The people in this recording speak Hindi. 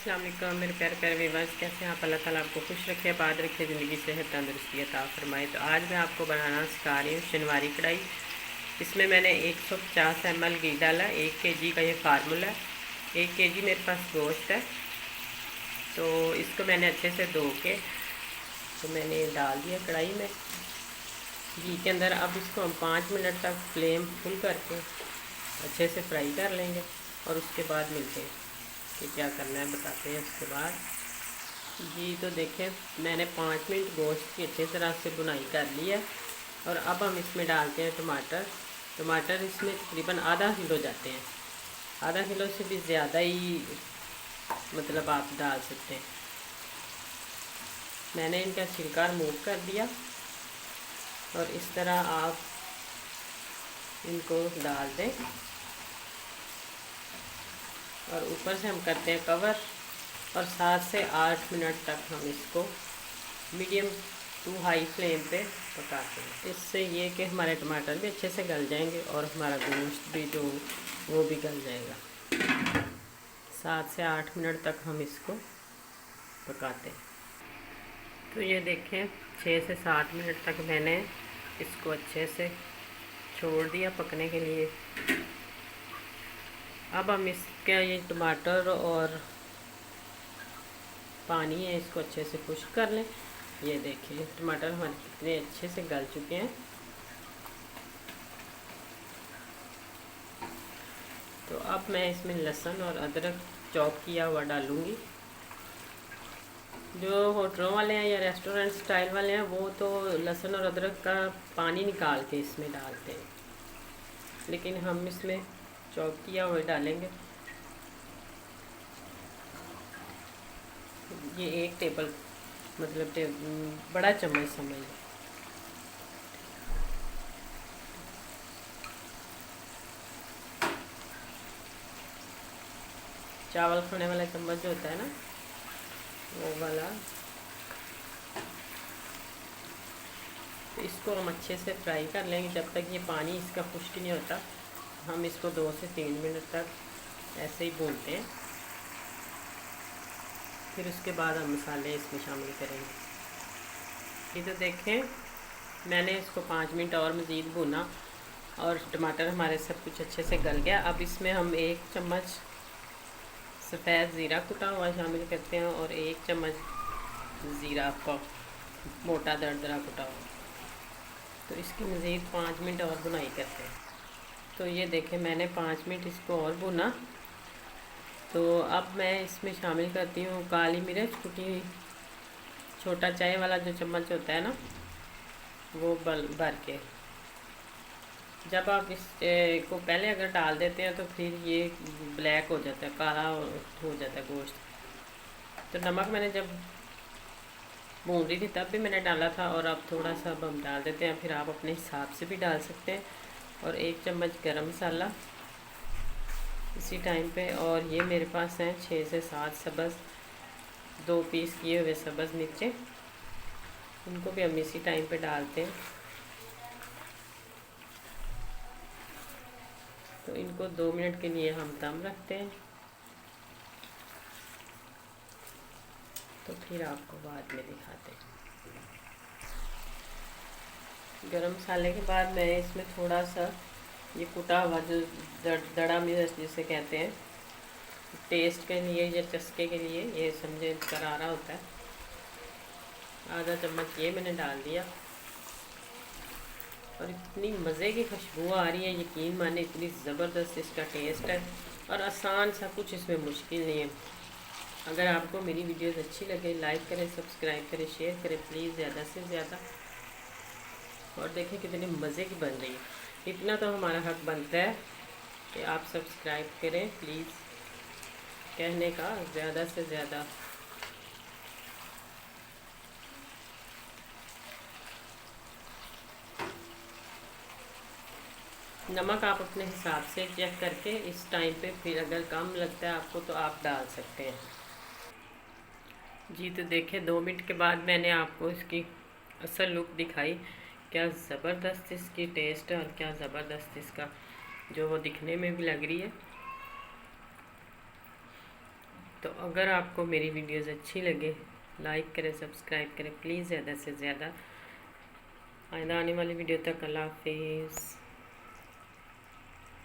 अस्सलाम वालेकुम मेरे प्यारे प्यारे व्यूअर्स, कैसे हैं आप। अल्लाह ताला आपको खुश रखे, आबाद रखे, ज़िंदगी सेहत तंदुरुस्ती अता फरमाए। तो आज मैं आपको बनाना सिखा रही हूँ शनवारी कढ़ाई। इसमें मैंने 150 ml घी डाला। 1 kg का ये फार्मूला है। 1 kg मेरे पास गोश्त है, तो इसको मैंने अच्छे से धो के तो मैंने डाल दिया कढ़ाई में घी के अंदर। अब इसको हम 5 मिनट तक फ्लेम फुल करके अच्छे से फ्राई कर लेंगे और उसके बाद मिलते हैं कि क्या करना है, बताते हैं उसके बाद। जी तो देखें, मैंने 5 मिनट गोश्त की अच्छी तरह से बुनाई कर ली है और अब हम इसमें डालते हैं टमाटर। टमाटर इसमें तकरीबन आधा किलो जाते हैं, आधा किलो से भी ज़्यादा ही मतलब आप डाल सकते हैं। मैंने इनका छिलका रिमूव कर दिया और इस तरह आप इनको डाल दें और ऊपर से हम करते हैं कवर और 7 से 8 मिनट तक हम इसको मीडियम टू हाई फ्लेम पे पकाते हैं। इससे ये कि हमारे टमाटर भी अच्छे से गल जाएंगे और हमारा गोश्त भी जो वो भी गल जाएगा। 7 से 8 मिनट तक हम इसको पकाते हैं। तो ये देखें, 6 से 7 मिनट तक मैंने इसको अच्छे से छोड़ दिया पकने के लिए। अब हम इसका ये टमाटर और पानी है, इसको अच्छे से खुश्क कर लें। ये देखिए टमाटर हमारे कितने अच्छे से गल चुके हैं। तो अब मैं इसमें लहसुन और अदरक चॉप किया हुआ डालूँगी। जो होटलों वाले हैं या रेस्टोरेंट स्टाइल वाले हैं वो तो लहसुन और अदरक का पानी निकाल के इसमें डालते हैं, लेकिन हम इसमें चॉप किया हुआ डालेंगे। ये 1 टेबल मतलब बड़ा चम्मच समझ लो। चावल खाने वाला चम्मच जो होता है ना, वो वाला। तो इसको हम अच्छे से फ्राई कर लेंगे जब तक ये पानी इसका खुश्क नहीं होता। हम इसको 2 से 3 मिनट तक ऐसे ही भूनते हैं, फिर उसके बाद हम मसाले इसमें शामिल करेंगे। ये तो देखें, मैंने इसको 5 मिनट और मज़ीद भूना और टमाटर हमारे सब कुछ अच्छे से गल गया। अब इसमें हम 1 चम्मच सफ़ेद ज़ीरा कुटा हुआ शामिल करते हैं और 1 चम्मच ज़ीरा का मोटा दरदरा कुटा हुआ। तो इसकी मज़ीद 5 मिनट और बुनाई करते हैं। तो ये देखें, मैंने 5 मिनट इसको और भुना। तो अब मैं इसमें शामिल करती हूँ काली मिर्च कुटी हुई। छोटा चाय वाला जो चम्मच होता है ना, वो भर के। जब आप इस को पहले अगर डाल देते हैं तो फिर ये ब्लैक हो जाता है, काला हो जाता है गोश्त। तो नमक मैंने जब भून रही थी तब भी मैंने डाला था और अब थोड़ा सा अब हम डाल देते हैं, फिर आप अपने हिसाब से भी डाल सकते हैं। और 1 चम्मच गरम मसाला इसी टाइम पे। और ये मेरे पास हैं 6 से 7 सब्ज़ 2 पीस किए हुए सब्ज़ मिर्चें, उनको भी हम इसी टाइम पे डालते हैं। तो इनको 2 मिनट के लिए हम दम रखते हैं, तो फिर आपको बाद में दिखाते हैं। गरम मसाले के बाद मैं इसमें थोड़ा सा ये कुटा हुआ जो दड़ा मिर्च जिसे कहते हैं, टेस्ट के लिए या चस्के के लिए, ये समझे करारा होता है, आधा चम्मच ये मैंने डाल दिया। और इतनी मज़े की खुशबू आ रही है, यकीन माने इतनी ज़बरदस्त इसका टेस्ट है और आसान सा, कुछ इसमें मुश्किल नहीं है। अगर आपको मेरी वीडियोस अच्छी लगे लाइक करें, सब्सक्राइब करें, शेयर करें प्लीज़ ज़्यादा से ज़्यादा। और देखें कितनी मज़े की बन रही है। इतना तो हमारा हक बनता है कि आप सब्सक्राइब करें प्लीज़, कहने का ज़्यादा से ज़्यादा। नमक आप अपने हिसाब से चेक करके इस टाइम पे, फिर अगर कम लगता है आपको तो आप डाल सकते हैं। जी तो देखें, 2 मिनट के बाद मैंने आपको इसकी असल लुक दिखाई। क्या ज़बरदस्त इसकी टेस्ट है और क्या ज़बरदस्त इसका जो वो दिखने में भी लग रही है। तो अगर आपको मेरी वीडियोज़ अच्छी लगे लाइक करें, सब्सक्राइब करें प्लीज़, ज़्यादा से ज़्यादा। आइंदा आने वाली वीडियो तक अल्लाह हाफिज़।